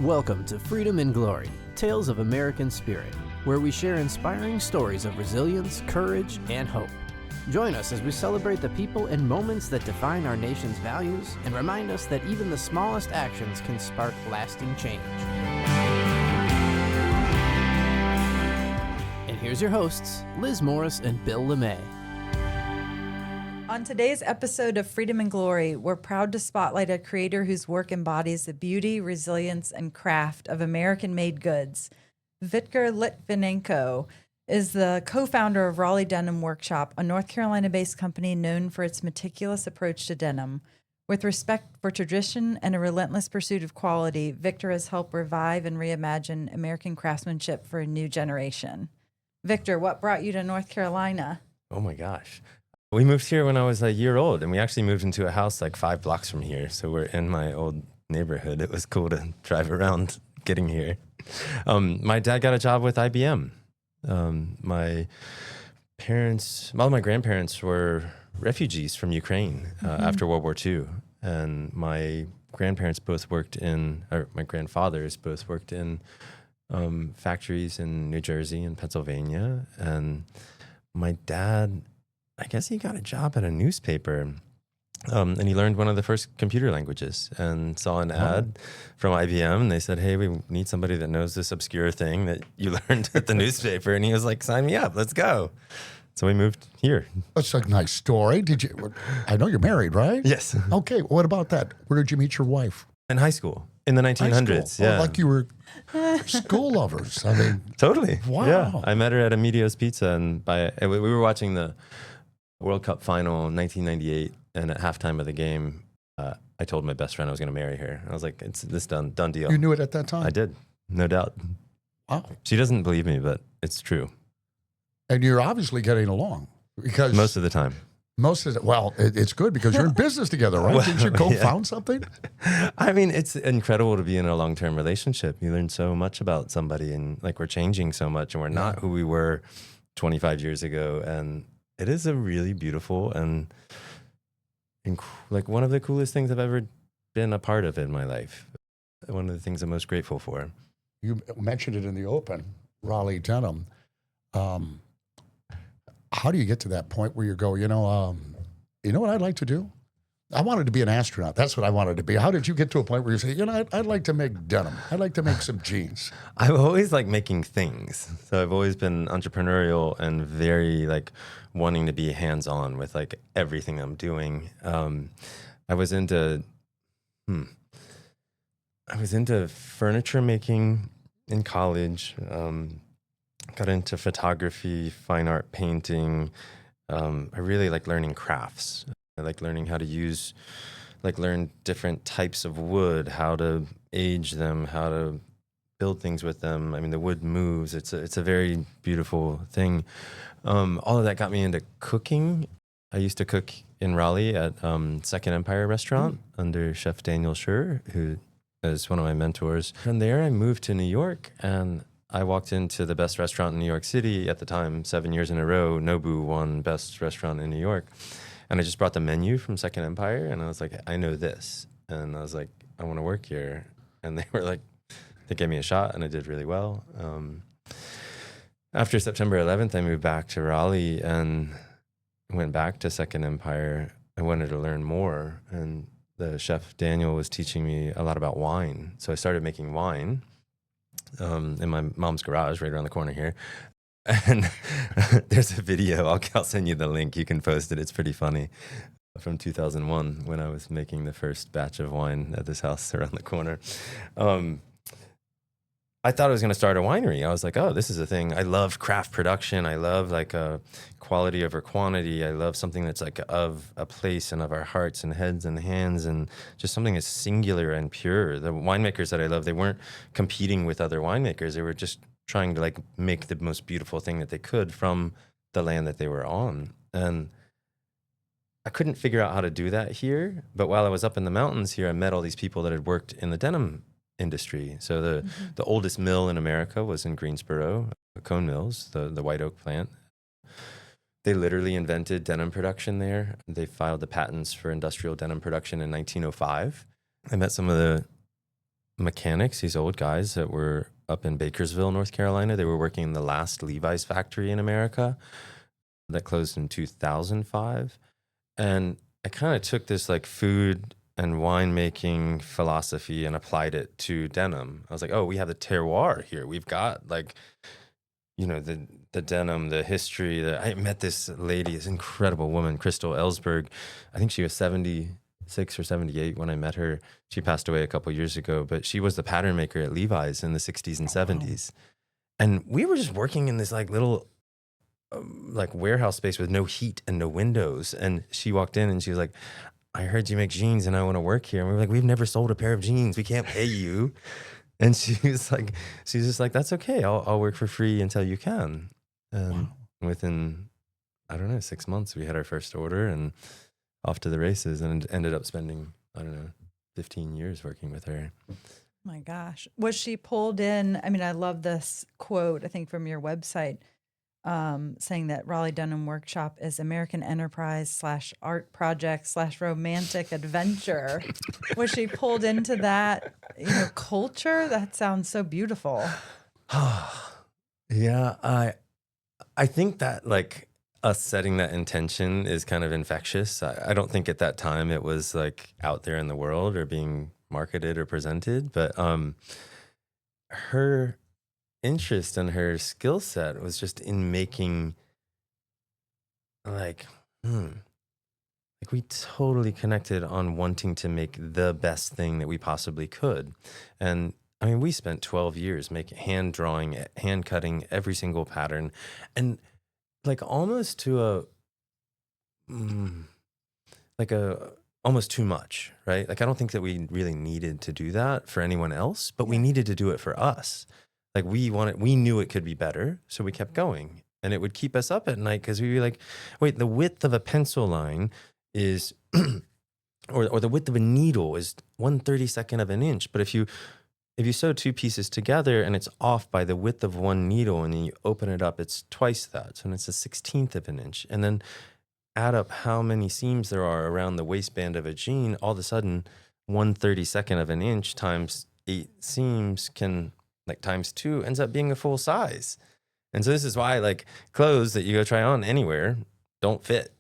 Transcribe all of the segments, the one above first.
Welcome to Freedom and Glory, Tales of American Spirit, where we share inspiring stories of resilience, courage, and hope. Join us as we celebrate the people and moments that define our nation's values and remind us that even the smallest actions can spark lasting change. And here's your hosts, Liz Morris and Bill LeMay. On today's episode of Freedom and Glory, we're proud to spotlight a creator whose work embodies the beauty, resilience, and craft of American-made goods. Victor Lytvinenko is the co-founder of Raleigh Denim Workshop, a North Carolina-based company known for its meticulous approach to denim. With respect for tradition and a relentless pursuit of quality, Victor has helped revive and reimagine American craftsmanship for a new generation. Victor, what brought you to North Carolina? Oh my gosh. We moved here when I was a year old, and we actually moved into a house like 5 blocks from here. So we're in my old neighborhood. It was cool to drive around getting here. My dad got a job with IBM. My grandparents were refugees from Ukraine after World War II. And my grandfathers both worked in factories in New Jersey and Pennsylvania. And my dad, I guess he got a job at a newspaper, and he learned one of the first computer languages and saw an ad from IBM, and they said, hey, we need somebody that knows this obscure thing that you learned at the newspaper. And he was like, sign me up, let's go. So we moved here. That's a nice story. I know you're married, right? Yes. Okay, what about that? Where did you meet your wife? In high school, in the 1900s. Yeah. Yeah. Oh, like you were school lovers. I mean, Totally. Wow. Yeah. I met her at Emilio's Pizza, and we were watching the World Cup final in 1998, and at halftime of the game, I told my best friend I was going to marry her. I was like, it's this done deal. you knew it at that time? I did, no doubt. Wow. She doesn't believe me, but it's true. And you're obviously getting along because Most of the time. It's good because you're in business together, right? Well, Didn't you co-found something? I mean, it's incredible to be in a long-term relationship. You learn so much about somebody, and like we're changing so much, and we're not who we were 25 years ago. And it is a really beautiful and like one of the coolest things I've ever been a part of in my life. One of the things I'm most grateful for. You mentioned it in the open, Raleigh Denim. How do you get to that point where you go, you know what I'd like to do? I wanted to be an astronaut. That's what I wanted to be. How did you get to a point where you say, I'd like to make denim. I'd like to make some jeans. I've always liked making things. So I've always been entrepreneurial and very like wanting to be hands-on with like everything I'm doing. I was into furniture making in college. Got into photography, fine art painting. I really like learning crafts. I like learning how to learn different types of wood, how to age them, how to build things with them. I mean, the wood moves. It's a very beautiful thing. All of that got me into cooking. I used to cook in Raleigh at Second Empire restaurant under Chef Daniel Schur, who is one of my mentors. From there, I moved to New York, and I walked into the best restaurant in New York City at the time, 7 years in a row. Nobu won best restaurant in New York. And I just brought the menu from Second Empire, and I was like, I know this. And I was like, I want to work here. And they were like, they gave me a shot, and I did really well. After September 11th, I moved back to Raleigh and went back to Second Empire. I wanted to learn more, and the chef Daniel was teaching me a lot about wine. So I started making wine in my mom's garage right around the corner here. And there's a video, I'll send you the link, you can post it, it's pretty funny, from 2001 when I was making the first batch of wine at this house around the corner. I thought I was going to start a winery. I was like, oh, this is a thing. I love craft production. I love like quality over quantity. I love something that's like of a place and of our hearts and heads and hands, and just something that's singular and pure. The winemakers that I love, they weren't competing with other winemakers. They were just trying to like make the most beautiful thing that they could from the land that they were on. And I couldn't figure out how to do that here. But while I was up in the mountains here, I met all these people that had worked in the denim industry. So the oldest mill in America was in Greensboro, Cone Mills, the white oak plant. They literally invented denim production there. They filed the patents for industrial denim production in 1905. I met some of the mechanics, these old guys that were up in Bakersville, North Carolina. They were working in the last Levi's factory in America that closed in 2005. And I kind of took this like food and winemaking philosophy and applied it to denim. I was like, oh, we have the terroir here. We've got like, you know, the denim, the history. I met this lady, this incredible woman, Crystal Ellsberg. I think she was 76 or 78 when I met her. She passed away a couple years ago, but she was the pattern maker at Levi's in the 60s and 70s. And we were just working in this like little like warehouse space with no heat and no windows. And she walked in and she was like, I heard you make jeans and I want to work here. And we were like, we've never sold a pair of jeans. We can't pay you. And she's just like, that's okay. I'll work for free until you can. And within, I don't know, 6 months, we had our first order and off to the races, and ended up spending, I don't know, 15 years working with her. My gosh. Was she pulled in? I mean, I love this quote, I think from your website, saying that Raleigh Denim Workshop is American enterprise / art project / romantic adventure. Was she pulled into that, culture? That sounds so beautiful. Yeah, I think that like us setting that intention is kind of infectious. I don't think at that time it was like out there in the world or being marketed or presented, but her interest and her skill set was just in making like we totally connected on wanting to make the best thing that we possibly could. And I mean, we spent 12 years hand drawing, hand cutting every single pattern, and like almost to almost too much, right? Like I don't think that we really needed to do that for anyone else, but we needed to do it for us. Like we knew it could be better, so we kept going, and it would keep us up at night because we'd be like, wait, the width of a pencil line is, or the width of a needle is 1/32 of an inch. But if you sew two pieces together and it's off by the width of one needle, and then you open it up, it's twice that, so it's a 1/16 of an inch. And then add up how many seams there are around the waistband of a jean. All of a sudden, 1/32 of an inch times 8 seams can, like times 2, ends up being a full size. And so this is why like clothes that you go try on anywhere don't fit,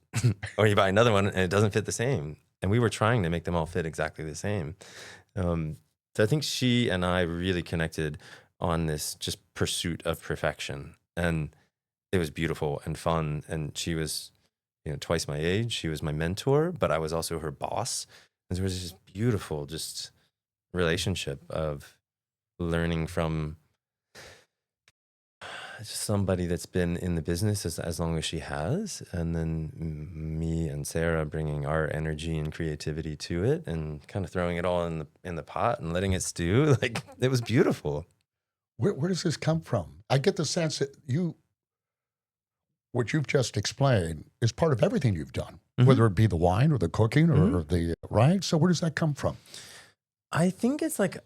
or you buy another one and it doesn't fit the same. And we were trying to make them all fit exactly the same. So I think she and I really connected on this just pursuit of perfection, and it was beautiful and fun. And she was, twice my age. She was my mentor, but I was also her boss. And so it was just beautiful, just relationship of learning from just somebody that's been in the business as long as she has, and then me and Sarah bringing our energy and creativity to it, and kind of throwing it all in the pot and letting it stew. Like it was beautiful. Where does this come from? I get the sense that what you've just explained is part of everything you've done, whether it be the wine or the cooking or the, right? So where does that come from? I think it's like,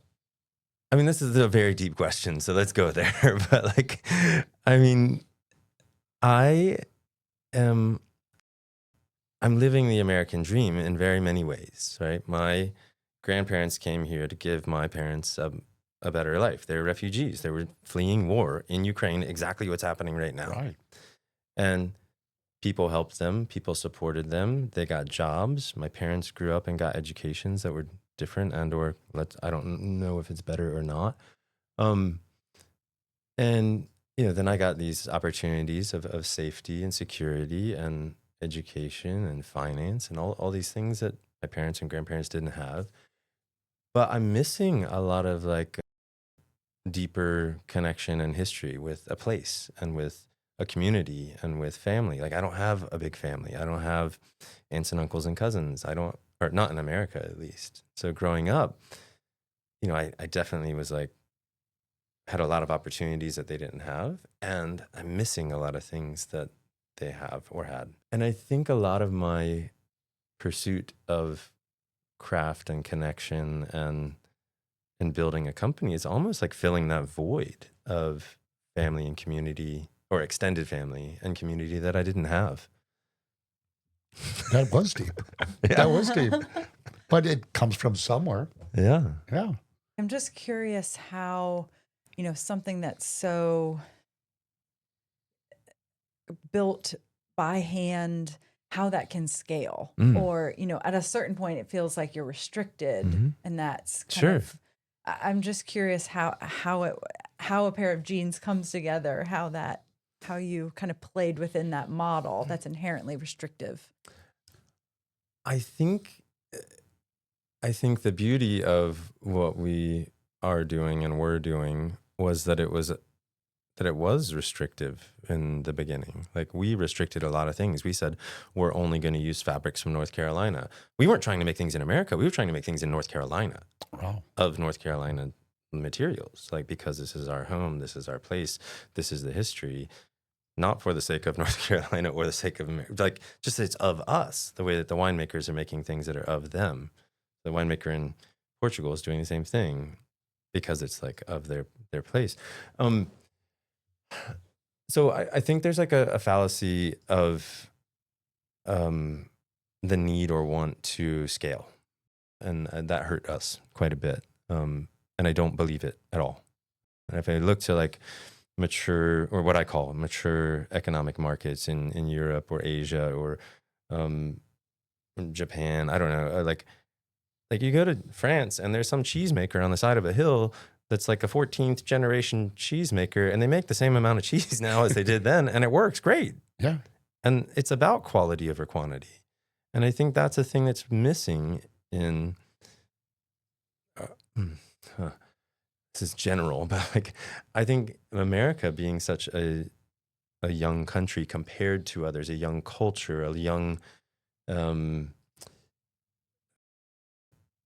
I mean, this is a very deep question, so let's go there. But like, I mean, I'm living the American dream in very many ways, right? My grandparents came here to give my parents a better life. They're refugees. They were fleeing war in Ukraine, exactly what's happening right now. Right. And people helped them. People supported them. They got jobs. My parents grew up and got educations that were different I don't know if it's better or not. And, then I got these opportunities of safety and security and education and finance and all these things that my parents and grandparents didn't have. But I'm missing a lot of like deeper connection and history with a place and with a community and with family. Like I don't have a big family. I don't have aunts and uncles and cousins. Or not in America, at least. So growing up, I definitely was like, had a lot of opportunities that they didn't have. And I'm missing a lot of things that they have or had. And I think a lot of my pursuit of craft and connection and building a company is almost like filling that void of family and community, or extended family and community, that I didn't have. That was deep. Yeah. That was deep. But it comes from somewhere. Yeah. Yeah. I'm just curious how, something that's so built by hand, how that can scale. Or, at a certain point, it feels like you're restricted, and that's kind of. I'm just curious how a pair of jeans comes together, how you kind of played within that model that's inherently restrictive. I think the beauty of what we are doing and were doing was that it was restrictive in the beginning. Like, we restricted a lot of things. We said, we're only going to use fabrics from North Carolina. We weren't trying to make things in America. We were trying to make things in North Carolina, of North Carolina materials, like, because this is our home, this is our place, this is the history, not for the sake of North Carolina or the sake of America. Like, just it's of us, the way that the winemakers are making things that are of them. The winemaker in Portugal is doing the same thing because it's like of their place. So I think there's like a fallacy of the need or want to scale. And that hurt us quite a bit. And I don't believe it at all. And if I look to like mature, or what I call mature economic markets in Europe or Asia or Japan, I don't know, like you go to France and there's some cheesemaker on the side of a hill that's like a 14th generation cheesemaker, and they make the same amount of cheese now as they did then, and it works great. Yeah. And it's about quality over quantity. And I think that's a thing that's missing in, this is general, but like, I think America being such a young country compared to others, a young culture, a young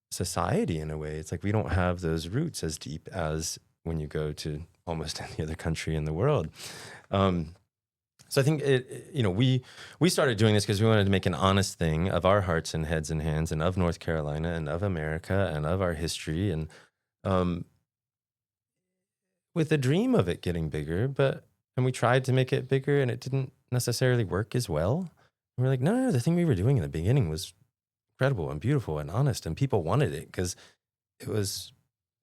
society in a way, it's like we don't have those roots as deep as when you go to almost any other country in the world. So I think we started doing this because we wanted to make an honest thing of our hearts and heads and hands, and of North Carolina and of America and of our history, and with the dream of it getting bigger, and we tried to make it bigger and it didn't necessarily work as well. And we're like, no, the thing we were doing in the beginning was incredible and beautiful and honest, and people wanted it because it was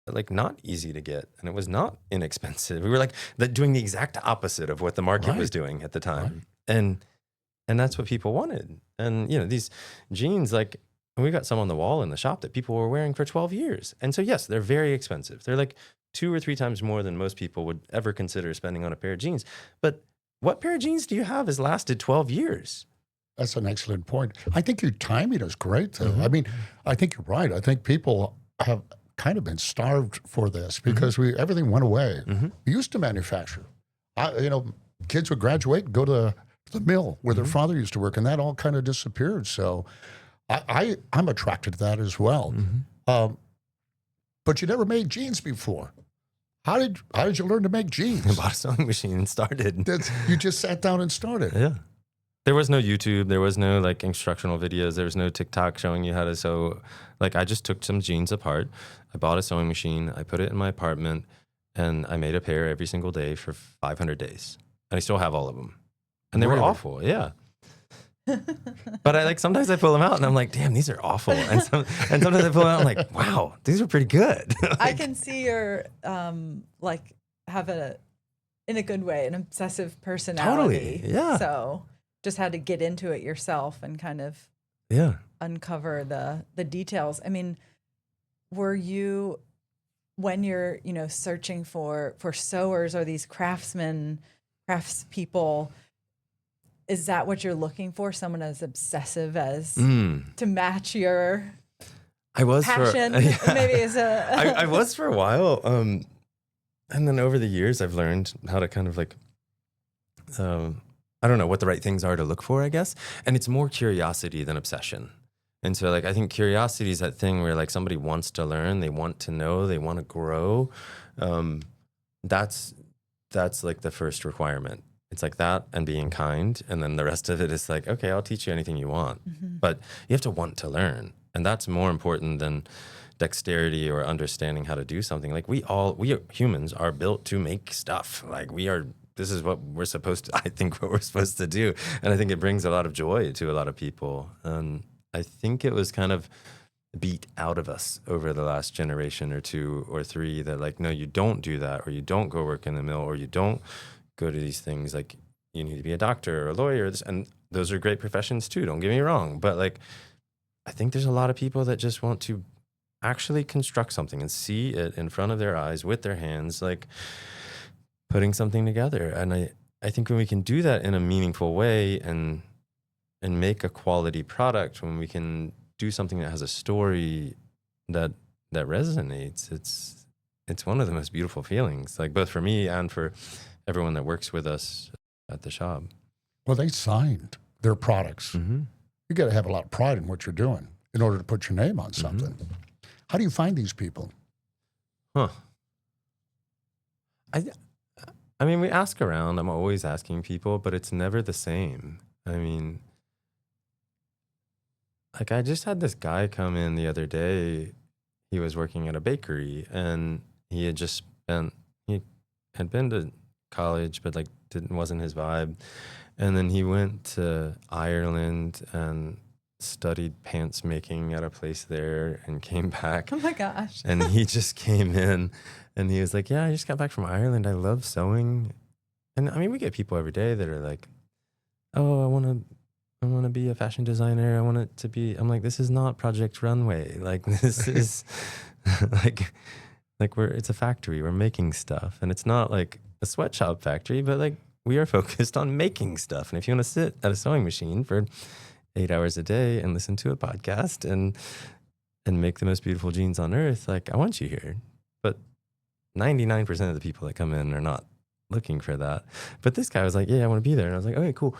like not easy to get, and it was not inexpensive. We were like doing the exact opposite of what the market was doing at the time. And that's what people wanted. And these jeans, like, we got some on the wall in the shop that people were wearing for 12 years. And so yes, they're very expensive. They're like 2 or 3 times more than most people would ever consider spending on a pair of jeans. But what pair of jeans do you have has lasted 12 years? That's an excellent point. I think your timing is great, though. I mean, I think you're right. I think people have kind of been starved for this because everything went away. We used to manufacture. Kids would graduate and go to the mill where their father used to work, and that all kind of disappeared. So I'm attracted to that as well. But you never made jeans before. How did you learn to make jeans? I bought a sewing machine and started. You just sat down and started. Yeah. There was no YouTube. There was no like instructional videos. There was no TikTok showing you how to sew. Like, I just took some jeans apart. I bought a sewing machine. I put it in my apartment, and I made a pair every single day for 500 days. And I still have all of them. And they were awful. Yeah. But sometimes I pull them out and I'm like, damn, these are awful. And sometimes I pull them out and I'm like, wow, these are pretty good. I can see your have in a good way, an obsessive personality. Totally. Yeah. So just had to get into it yourself and kind of uncover the details. I mean, were you, when you're, searching for sewers or these craftspeople, is that what you're looking for? Someone as obsessive as to match your passion? Maybe as a I was for a while. And then over the years, I've learned how to kind of I don't know what the right things are to look for, I guess. And it's more curiosity than obsession. And so I think curiosity is that thing where somebody wants to learn, they want to know, they want to grow. That's the first requirement. It's like that and being kind. And then the rest of it is okay, I'll teach you anything you want. But you have to want to learn. And that's more important than dexterity or understanding how to do something. We humans are built to make stuff. This is what we're supposed to, I think what we're supposed to do. And I think it brings a lot of joy to a lot of people. And I think it was kind of beat out of us over the last generation or two or three, that like, no, you don't do that, or you don't go work in the mill, or you don't go to these things. Like, you need to be a doctor or a lawyer, and those are great professions too, don't get me wrong, but like, I think there's a lot of people that just want to actually construct something and see it in front of their eyes with their hands, like putting something together. And I think when we can do that in a meaningful way and make a quality product, when we can do something that has a story that resonates, it's one of the most beautiful feelings, like both for me and for everyone that works with us at the shop. Well, they signed their products. Mm-hmm. You got to have a lot of pride in what you're doing in order to put your name on something. Mm-hmm. How do you find these people? I mean, we ask around. I'm always asking people, but it's never the same. I mean, like, I just had this guy come in the other day. He was working at a bakery, and he had been to college, but like wasn't his vibe. And then he went to Ireland and studied pants making at a place there and came back. Oh my gosh. And he just came in and he was like, yeah, I just got back from Ireland. I love sewing. And I mean, we get people every day that are like, oh, I want to be a fashion designer. I want it to be, I'm like, this is not Project Runway. Like, this is like it's a factory. We're making stuff, and it's not like a sweatshop factory, but like, we are focused on making stuff. And if you want to sit at a sewing machine for 8 hours a day and listen to a podcast and make the most beautiful jeans on earth, like, I want you here. But 99% of the people that come in are not looking for that. But this guy was like, yeah, I want to be there. And I was like, okay, cool.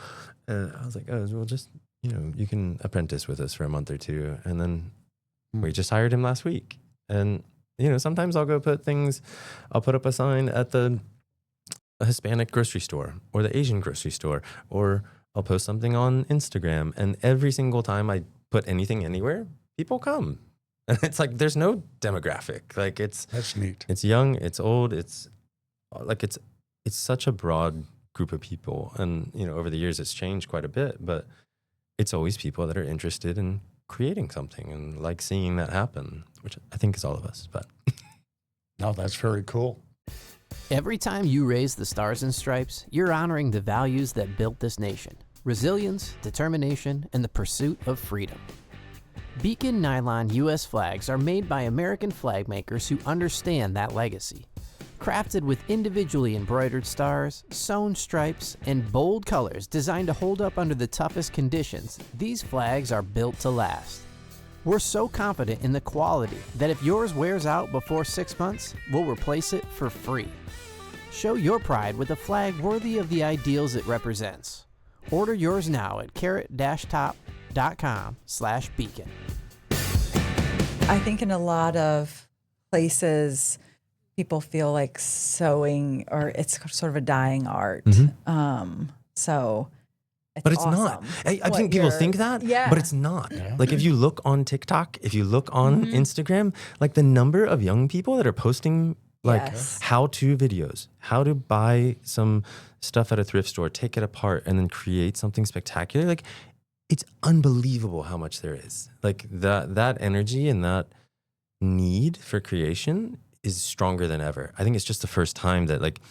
And I was like, oh, well, just, you can apprentice with us for a month or two. And then we just hired him last week. And, sometimes I'll put up a sign at a Hispanic grocery store or the Asian grocery store, or I'll post something on Instagram, and every single time I put anything anywhere, people come. And it's like, there's no demographic. Like, that's neat. It's young, it's old, it's like, it's such a broad group of people. And, over the years it's changed quite a bit, but it's always people that are interested in creating something and like seeing that happen, which I think is all of us, but. No, that's very cool. Every time you raise the stars and stripes, you're honoring the values that built this nation: resilience, determination, and the pursuit of freedom. Beacon Nylon U.S. flags are made by American flag makers who understand that legacy. Crafted with individually embroidered stars, sewn stripes, and bold colors designed to hold up under the toughest conditions, these flags are built to last. We're so confident in the quality that if yours wears out before 6 months, we'll replace it for free. Show your pride with a flag worthy of the ideals it represents. Order yours now at carrot-top.com/beacon. I think in a lot of places, people feel like sewing, or it's sort of a dying art. Mm-hmm. But it's not. I think people think that, but it's not. Yeah. Like, if you look on TikTok, if you look on Instagram, like, the number of young people that are posting like how-to videos, how to buy some stuff at a thrift store, take it apart, and then create something spectacular. Like, it's unbelievable how much there is. Like, that energy and that need for creation is stronger than ever. I think it's just the first time that, like,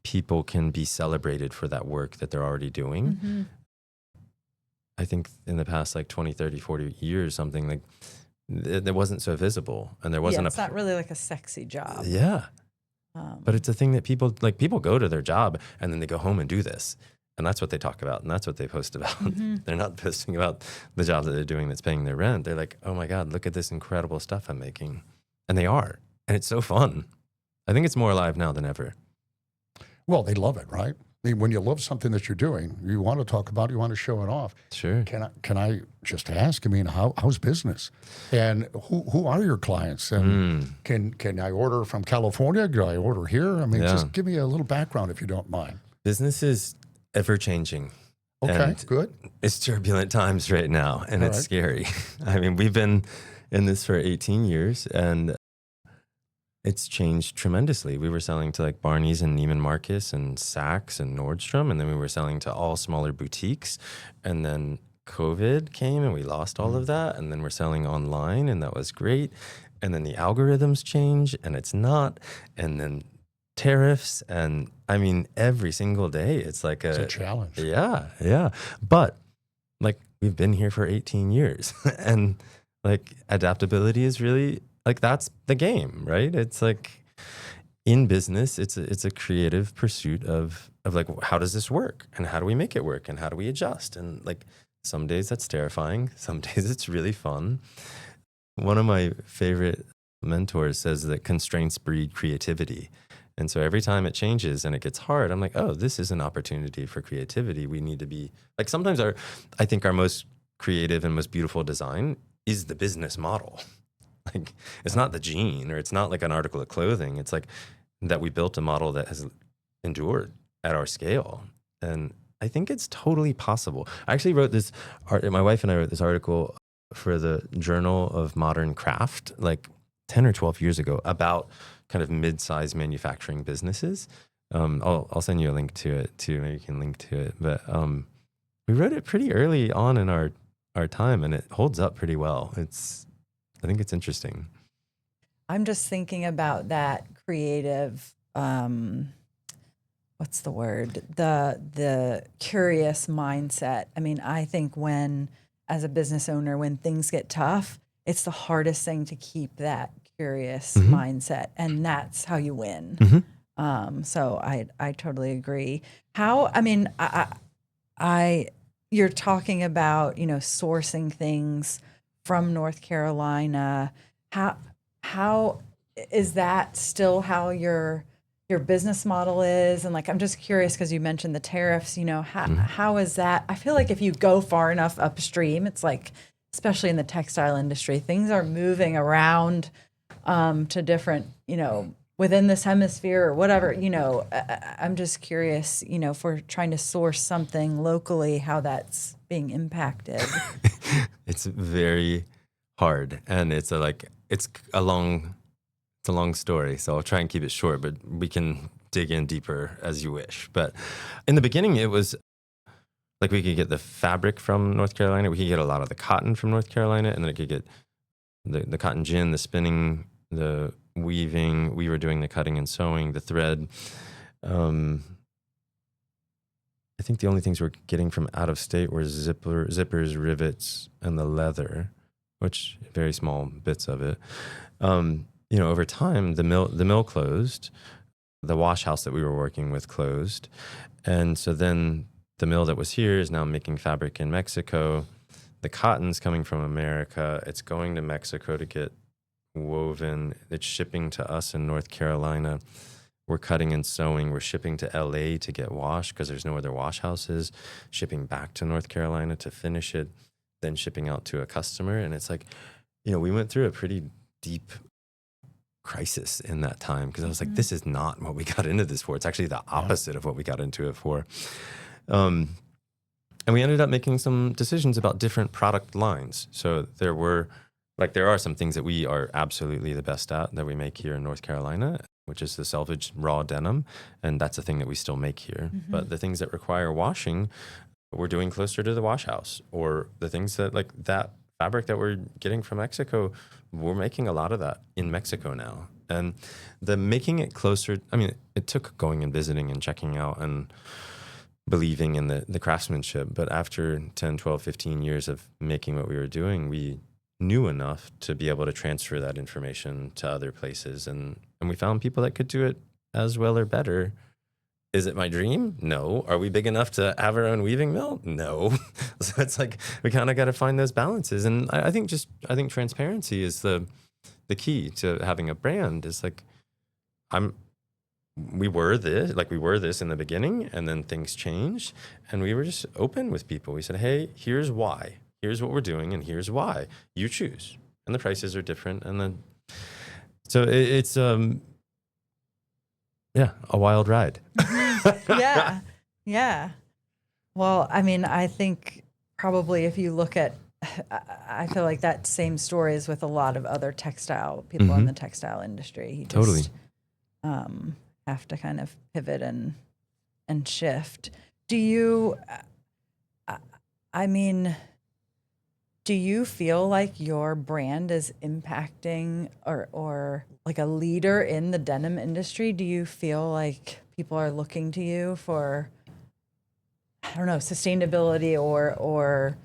people can be celebrated for that work that they're already doing. Mm-hmm. I think in the past, like, 20, 30, 40 years, something like, it wasn't so visible, and there wasn't it's not really like a sexy job. Yeah. But it's a thing that people go to their job and then they go home and do this. And that's what they talk about, and that's what they post about. Mm-hmm. They're not posting about the job that they're doing that's paying their rent. They're like, oh my God, look at this incredible stuff I'm making. And they are. And it's so fun. I think it's more alive now than ever. Well, they love it, right? I mean, when you love something that you're doing, you want to talk about it, you want to show it off. Sure. Can I just ask? I mean, how's business? And who are your clients? And can I order from California? Do I order here? I mean, just give me a little background if you don't mind. Business is ever changing. Okay, good. It's turbulent times right now, and it's scary. I mean, we've been in this for 18 years, and it's changed tremendously. We were selling to like Barney's and Neiman Marcus and Saks and Nordstrom, and then we were selling to all smaller boutiques. And then COVID came and we lost all of that. And then we're selling online and that was great. And then the algorithms change and it's not. And then tariffs. And I mean, every single day it's like It's a challenge. Yeah, yeah. But like we've been here for 18 years and like adaptability is really like that's the game, right? It's like in business, it's a creative pursuit of like how does this work and how do we make it work and how do we adjust? And like some days that's terrifying, some days it's really fun. One of my favorite mentors says that constraints breed creativity. And so every time it changes and it gets hard, I'm like, oh, this is an opportunity for creativity. We need to be like sometimes I think our most creative and most beautiful design is the business model. Like it's not the gene or it's not like an article of clothing. It's like that we built a model that has endured at our scale. And I think it's totally possible. I actually wrote this my wife and I wrote this article for the Journal of Modern Craft like 10 or 12 years ago about kind of mid-sized manufacturing businesses. I'll send you a link to it too. Maybe you can link to it. But we wrote it pretty early on in our time and it holds up pretty well. I think it's interesting. I'm just thinking about that creative, what's the word? The curious mindset. I mean, I think as a business owner, when things get tough, it's the hardest thing to keep that curious mindset, and that's how you win. So I totally agree. You're talking about, sourcing things from North Carolina. How is that still how your business model is? And like, I'm just curious because you mentioned the tariffs, how is that? I feel like if you go far enough upstream, it's like, especially in the textile industry, things are moving around to different, within this hemisphere or whatever, I'm just curious, if we're trying to source something locally, how that's being impacted. It's very hard and it's a long story. So I'll try and keep it short, but we can dig in deeper as you wish. But in the beginning, it was like we could get the fabric from North Carolina. We could get a lot of the cotton from North Carolina, and then it could get the cotton gin, the spinning, the weaving. We were doing the cutting and sewing, the thread. I think the only things we're getting from out of state were zippers, rivets, and the leather, which very small bits of it. Over time, the mill closed. The wash house that we were working with closed. And so then the mill that was here is now making fabric in Mexico. The cotton's coming from America. It's going to Mexico to get woven. It's shipping to us in North Carolina. We're cutting and sewing. We're shipping to LA to get washed because there's no other wash houses. Shipping back to North Carolina to finish it, then shipping out to a customer. And it's like, we went through a pretty deep crisis in that time because I was like, this is not what we got into this for. It's actually the opposite of what we got into it for. And we ended up making some decisions about different product lines. So there are some things that we are absolutely the best at that we make here in North Carolina, which is the selvage raw denim. And that's a thing that we still make here. But the things that require washing, we're doing closer to the wash house, or the things that like that fabric that we're getting from Mexico, we're making a lot of that in Mexico now. And the making it closer, I mean, it took going and visiting and checking out and believing in the craftsmanship. But after 10, 12, 15 years of making what we were doing, we knew enough to be able to transfer that information to other places. And we found people that could do it as well or better. Is it my dream? No. Are we big enough to have our own weaving mill? No. So it's like we kind of got to find those balances. And I think transparency is the key to having a brand. Is like we were this in the beginning, and then things changed, and we were just open with people. We said, hey, here's why. Here's what we're doing, and here's why. You choose. And the prices are different. And then so it's a wild ride. Yeah. Well, I mean, I think probably if you look at, I feel like that same story is with a lot of other textile people in the textile industry. You just have to kind of pivot and shift. Do you, I mean, Do you feel like your brand is impacting or like a leader in the denim industry? Do you feel like people are looking to you for, I don't know, sustainability or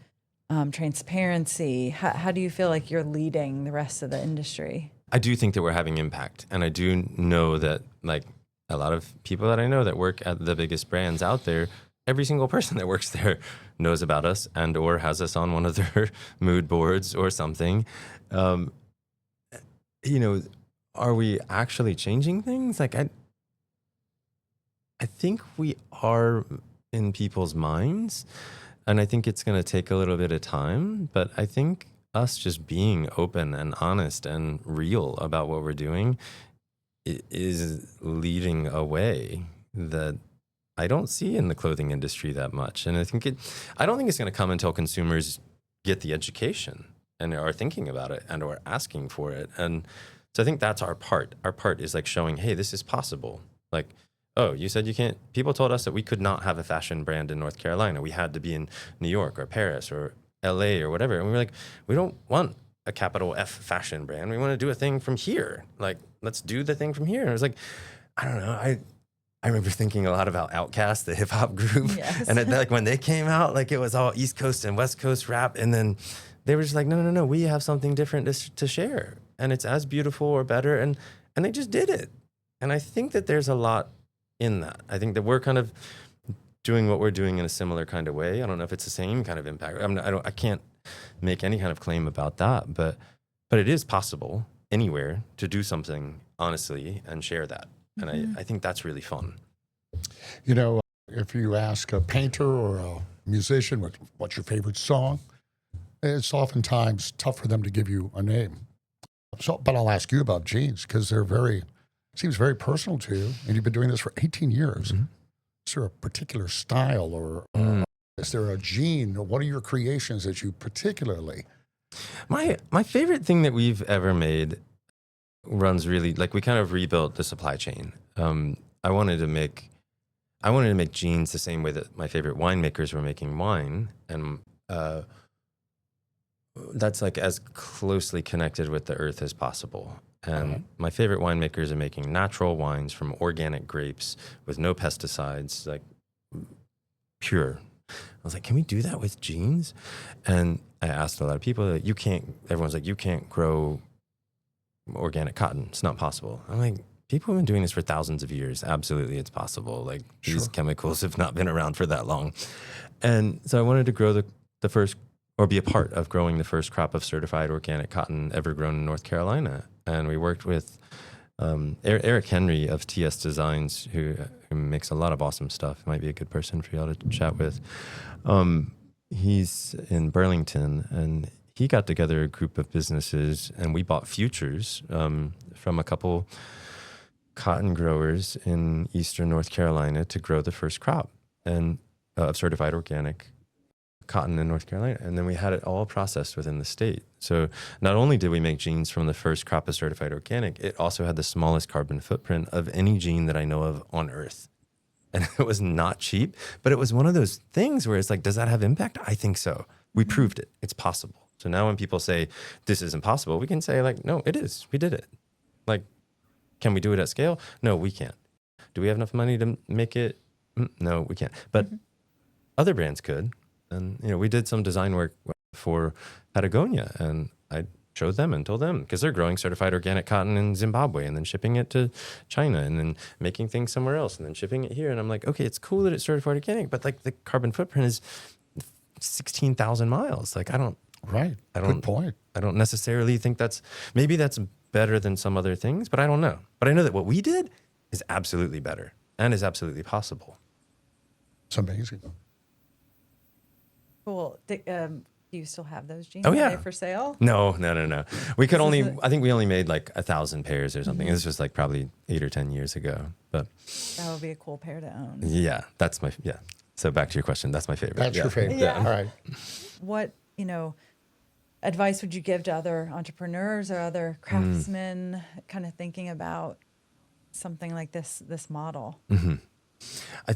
transparency? How do you feel like you're leading the rest of the industry? I do think that we're having impact. And I do know that, like, a lot of people that I know that work at the biggest brands out there, every single person that works there knows about us and or has us on one of their mood boards or something. You know, are we actually changing things? Like, I think we are in people's minds, and I think it's going to take a little bit of time, but I think us just being open and honest and real about what we're doing is leading a way that I don't see in the clothing industry that much. And I don't think it's going to come until consumers get the education and are thinking about it and are asking for it. And so I think that's our part. Our part is like showing, hey, this is possible. Like, oh, you said you can't. People told us that we could not have a fashion brand in North Carolina. We had to be in New York or Paris or LA or whatever. And we were like, we don't want a capital F fashion brand. We want to do a thing from here. Like, let's do the thing from here. And I was like, I don't know. I remember thinking a lot about Outkast, the hip hop group. Yes. And like when they came out, like it was all East Coast and West Coast rap. And then they were just like, no, we have something different to share. And it's as beautiful or better. And they just did it. And I think that there's a lot in that. I think that we're kind of doing what we're doing in a similar kind of way. I don't know if it's the same kind of impact. I can't make any kind of claim about that, but it is possible anywhere to do something honestly and share that. And I think that's really fun. You know, if you ask a painter or a musician what's your favorite song, it's oftentimes tough for them to give you a name. So, but I'll ask you about jeans because seems very personal to you, and you've been doing this for 18 years. Mm-hmm. Is there a particular style or is there a gene? Or what are your creations that you particularly? My favorite thing that we've ever made runs really, like, we kind of rebuilt the supply chain. I wanted to make jeans the same way that my favorite winemakers were making wine, and that's like as closely connected with the earth as possible. And my favorite winemakers are making natural wines from organic grapes with no pesticides, like pure. I was like, can we do that with jeans? And I asked a lot of people that everyone's like, you can't grow organic cotton. It's not possible. I'm like, people have been doing this for thousands of years. Absolutely, it's possible. Like, these chemicals have not been around for that long. And so I wanted to grow the first, or be a part of growing the first crop of certified organic cotton ever grown in North Carolina. And we worked with Eric Henry of TS Designs, who makes a lot of awesome stuff. Might be a good person for y'all to chat with. He's in Burlington, and he got together a group of businesses, and we bought futures from a couple cotton growers in eastern North Carolina to grow the first crop and of certified organic cotton in North Carolina. And then we had it all processed within the state. So not only did we make jeans from the first crop of certified organic, it also had the smallest carbon footprint of any jean that I know of on earth. And it was not cheap, but it was one of those things where it's like, does that have impact? I think so. We proved it. It's possible. So now when people say this is impossible, we can say, like, no, it is. We did it. Like, can we do it at scale? No, we can't. Do we have enough money to make it? No, we can't. But other brands could. And, we did some design work for Patagonia, and I showed them and told them, because they're growing certified organic cotton in Zimbabwe and then shipping it to China and then making things somewhere else and then shipping it here. And I'm like, okay, it's cool that it's certified organic, but like the carbon footprint is 16,000 miles. Like, Good point. I don't necessarily think maybe that's better than some other things, but I don't know. But I know that what we did is absolutely better and is absolutely possible. It's amazing. Cool. Do you still have those jeans? Oh, yeah. Are they for sale? No. We could I think we only made like 1,000 pairs or something. This was like probably 8 or 10 years ago. But that would be a cool pair to own. Yeah, So back to your question, that's my favorite. That's your favorite. Yeah. All right. What, advice would you give to other entrepreneurs or other craftsmen kind of thinking about something like this model? Mm-hmm. I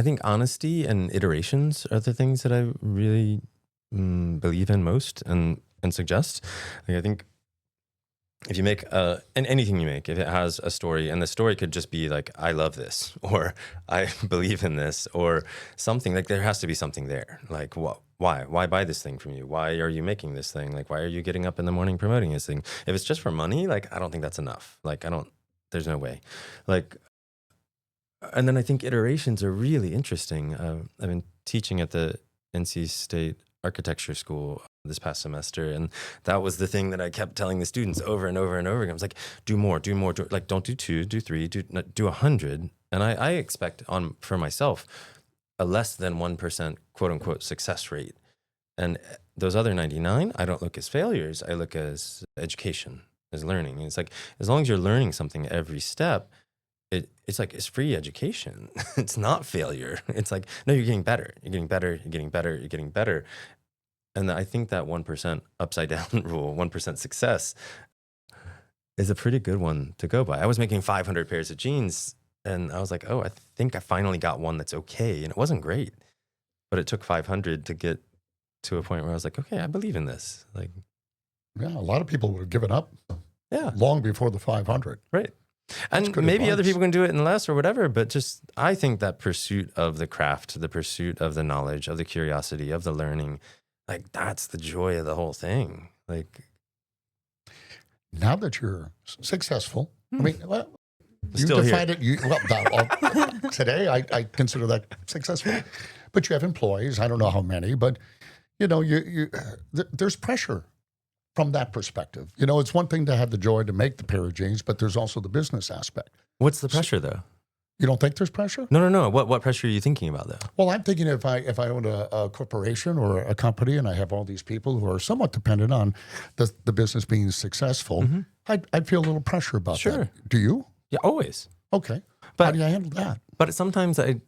think honesty and iterations are the things that I really believe in most and suggest. Like, I think if you make and anything you make, if it has a story, and the story could just be like, I love this, or I believe in this, or something, like there has to be something there. Like, why buy this thing from you? Why are you making this thing? Like, why are you getting up in the morning promoting this thing? If it's just for money, like, I don't think that's enough. Like, there's no way. Like, and then I think iterations are really interesting. I've been teaching at the NC State Architecture School this past semester, and that was the thing that I kept telling the students over and over and over again. I was like, do more, like, don't do 2, do 3, do 100. And I expect for myself a less than 1% quote unquote success rate. And those other 99, I don't look as failures. I look as education, as learning. And it's like, as long as you're learning something every step, it's like, it's free education. It's not failure. It's like, no, you're getting better. You're getting better. You're getting better. You're getting better. And I think that 1% upside down rule, 1% success, is a pretty good one to go by. I was making 500 pairs of jeans, and I was like, oh, I think I finally got one that's okay. And it wasn't great, but it took 500 to get to a point where I was like, okay, I believe in this. Like, Yeah, a lot of people would have given up yeah, long before the 500. right. That's And good maybe other advice. people can do it in less or whatever, but just, I think that pursuit of the craft, the pursuit of the knowledge, of the curiosity, of the learning, like, that's the joy of the whole thing. Like, Now that you're successful, I mean, well, you Still here. define it. Today, I consider that successful. But you have employees. I don't know how many, but there's pressure from that perspective. It's one thing to have the joy to make the pair of jeans, but there's also the business aspect. what's the pressure though? You don't think there's pressure? No. What pressure are you thinking about though? Well, I'm thinking if I own a corporation or a company and I have all these people who are somewhat dependent on the business being successful, I'd feel a little pressure about Sure. that. Do you? Yeah, always. Okay. But- How do you handle that? But sometimes I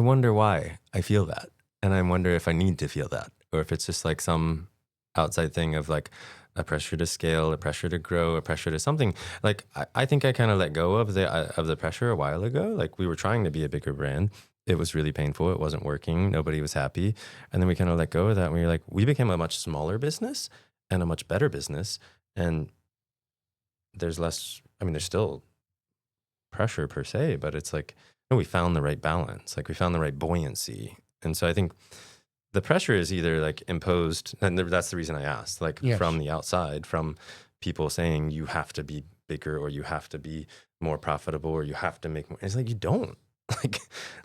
wonder why I feel that. And I wonder if I need to feel that, or if it's just like some outside thing of like a pressure to scale, a pressure to grow, a pressure to something. Like, I think I kind of let go of the pressure a while ago. Like, we were trying to be a bigger brand. It was really painful. It wasn't working. Nobody was happy. And then we kind of let go of that. And we were like, we became a much smaller business and a much better business. And there's less, there's still pressure per se, but it's like, no, we found the right balance. Like, we found the right buoyancy. And so I think the pressure is either like imposed, and that's the reason I asked, like, Yes. from the outside, from people saying you have to be bigger, or you have to be more profitable, or you have to make more. It's like, you don't.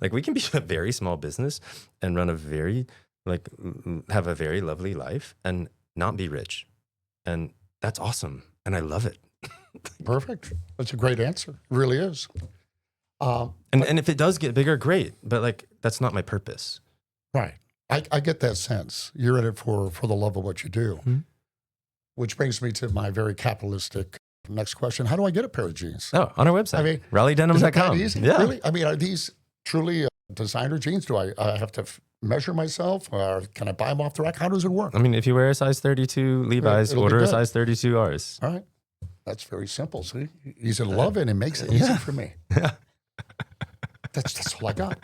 Like we can be a very small business and run have a very lovely life and not be rich. And that's awesome. And I love it. Perfect. That's a great answer. It really is. And if it does get bigger, great. But like, that's not my purpose. Right. I get that sense. You're in it for the love of what you do. Mhm. Which brings me to my very capitalistic next question. How do I get a pair of jeans? Oh, on our website, I mean, Is it RaleighDenim.com. that easy? Yeah. Really? I mean, are these truly designer jeans? Do I have to measure myself, or can I buy them off the rack? How does it work? I mean, if you wear a size 32 Levi's, it'll be order a good. size 32 Rs. All right. That's very simple. See, he's in love and it makes it easy for me. Yeah. That's all I got.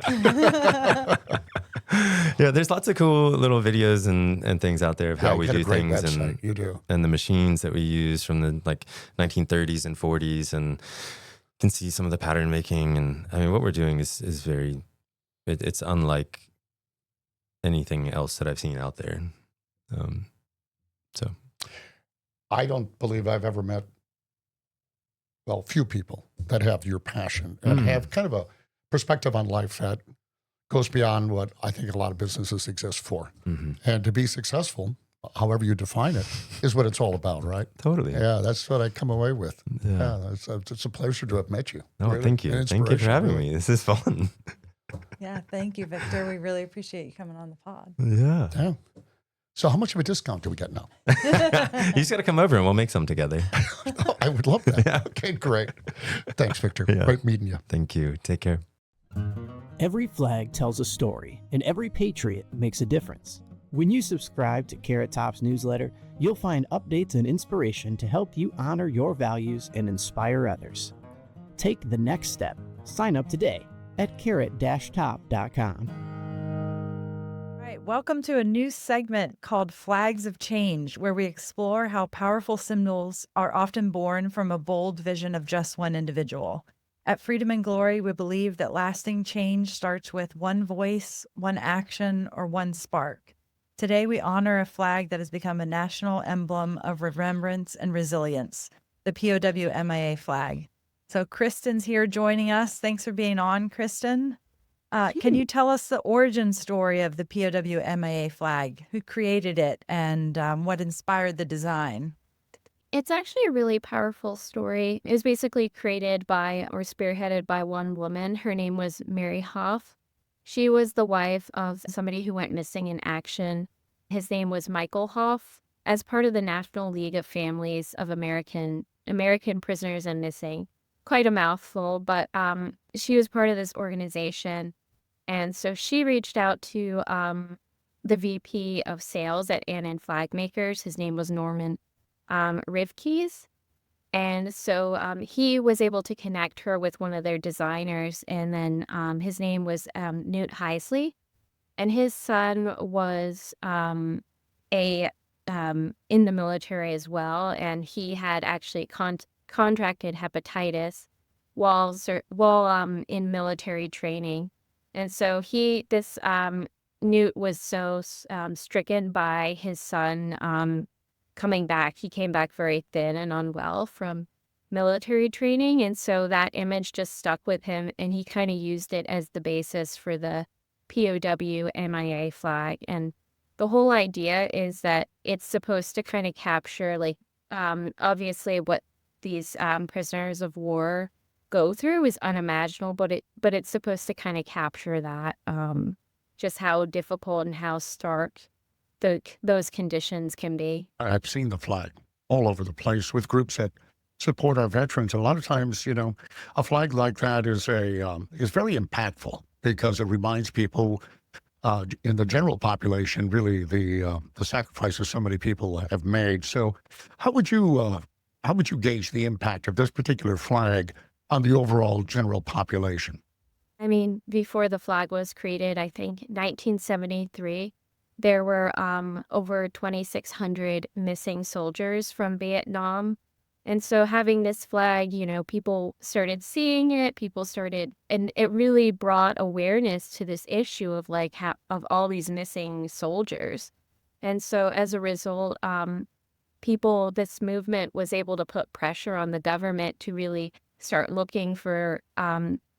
Yeah, there's lots of cool little videos and things out there of how you we got a do great things website. You do. and the machines that we use from the like 1930s and 40s, and you can see some of the pattern making. And I mean, what we're doing is very, it's unlike anything else that I've seen out there. So I don't believe I've ever met, few people that have your passion and have kind of a perspective on life that goes beyond what I think a lot of businesses exist for. And to be successful, however you define it, is what it's all about, right? totally. Yeah, that's what I come away with. Yeah. It's a pleasure to have met you. Oh, Really. thank you. An Thank you for inspiration, having really. me. This is fun. Yeah, thank you, Victor. We really appreciate you coming on the pod. Yeah. Yeah. So how much of a discount do we get now? You just got to come over and we'll make some together. Oh, I would love that. Okay, great. Thanks, Victor. Yeah. Great meeting you. Thank you. Take care. Every flag tells a story, and every patriot makes a difference. When you subscribe to Carrot Top's newsletter, you'll find updates and inspiration to help you honor your values and inspire others. Take the next step. Sign up today at carrot-top.com. All right, Hi, welcome to a new segment called Flags of Change, where we explore how powerful symbols are often born from a bold vision of just one individual. At Freedom and Glory, we believe that lasting change starts with one voice, one action, or one spark. Today, we honor a flag that has become a national emblem of remembrance and resilience, the POW MIA flag. So, Kristen's here joining us. Thanks for being on, Kristen. Can you tell us the origin story of the POW MIA flag? Who created it and what inspired the design? It's actually a really powerful story. It was basically created by or spearheaded by one woman. Her name was Mary Hoff. She was the wife of somebody who went missing in action. His name was Michael Hoff. As part of the National League of Families of American Prisoners and Missing. Quite a mouthful, but she was part of this organization. And so she reached out to the VP of sales at Ann Flag Makers. His name was Norman Rivkees. And so he was able to connect her with one of their designers. And then his name was Newt Heisley. And his son was in the military as well. And he had actually contracted hepatitis while in military training. And so Newt was so stricken by his son coming back. He came back very thin and unwell from military training. And so that image just stuck with him. And he kind of used it as the basis for the POW MIA flag. And the whole idea is that it's supposed to kind of capture, like, obviously what these prisoners of war go through is unimaginable, but it's supposed to kind of capture that, just how difficult and how stark those conditions can be. I've seen the flag all over the place with groups that support our veterans. A lot of times, a flag like that is very impactful because it reminds people in the general population, really, the sacrifices so many people have made. So how would you gauge the impact of this particular flag on the overall general population? I mean, before the flag was created, I think 1973, there were over 2,600 missing soldiers from Vietnam. And so having this flag, people started seeing it, and it really brought awareness to this issue of of all these missing soldiers. And so as a result, this movement was able to put pressure on the government to really start looking for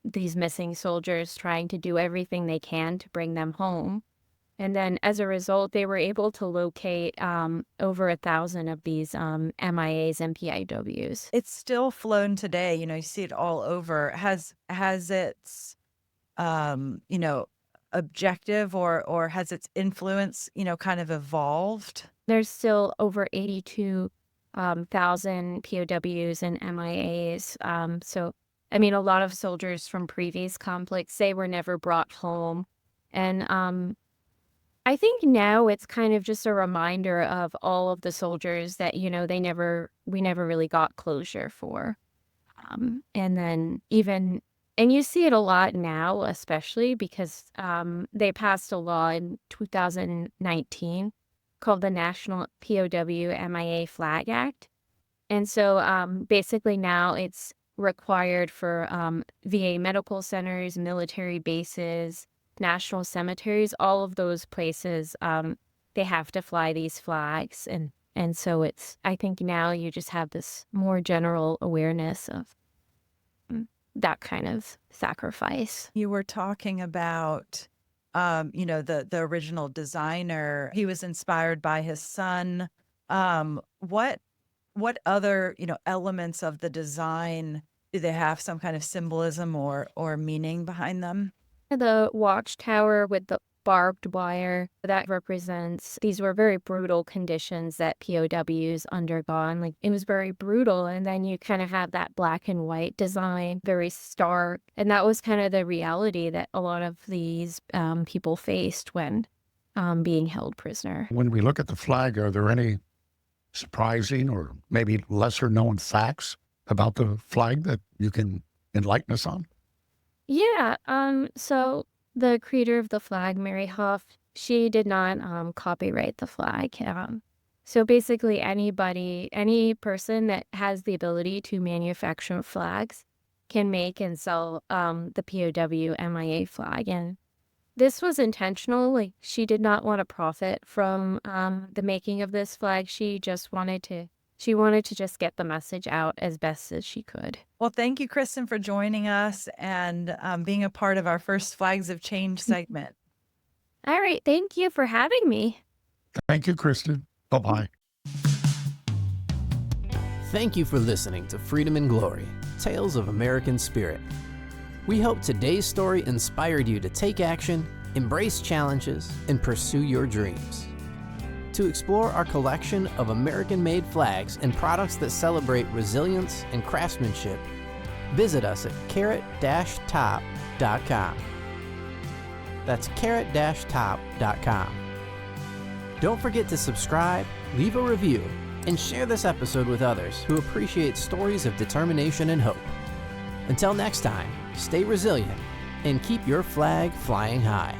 these missing soldiers, trying to do everything they can to bring them home. And then as a result, they were able to locate over 1,000 of these MIAs and PIWs. It's still flown today. You see it all over. Has its, objective or has its influence, kind of evolved? There's still over 82,000 POWs and MIAs. So, I mean, a lot of soldiers from previous conflicts, they were never brought home. And I think now it's kind of just a reminder of all of the soldiers that, we never really got closure for. And then and you see it a lot now, especially because they passed a law in 2019 called the National POW MIA Flag Act. And so basically now it's required for VA medical centers, military bases, national cemeteries, all of those places, they have to fly these flags. And so I think now you just have this more general awareness of that kind of sacrifice. You were talking about, the original designer. He was inspired by his son. What other, elements of the design, do they have some kind of symbolism or meaning behind them? The watchtower with the barbed wire, that represents, these were very brutal conditions that POWs undergone. Like, it was very brutal. And then you kind of have that black and white design, very stark. And that was kind of the reality that a lot of these people faced when being held prisoner. When we look at the flag, are there any surprising or maybe lesser known facts about the flag that you can enlighten us on? Yeah. So the creator of the flag, Mary Hoff, she did not copyright the flag. So basically, any person that has the ability to manufacture flags can make and sell the POW MIA flag. And this was intentional. Like, she did not want to profit from the making of this flag. She wanted to just get the message out as best as she could. Well, thank you, Kristen, for joining us and being a part of our first Flags of Change segment. All right. Thank you for having me. Thank you, Kristen. Bye-bye. Thank you for listening to Freedom and Glory, Tales of American Spirit. We hope today's story inspired you to take action, embrace challenges, and pursue your dreams. To explore our collection of American-made flags and products that celebrate resilience and craftsmanship, visit us at carrot-top.com. That's carrot-top.com. Don't forget to subscribe, leave a review, and share this episode with others who appreciate stories of determination and hope. Until next time, stay resilient and keep your flag flying high.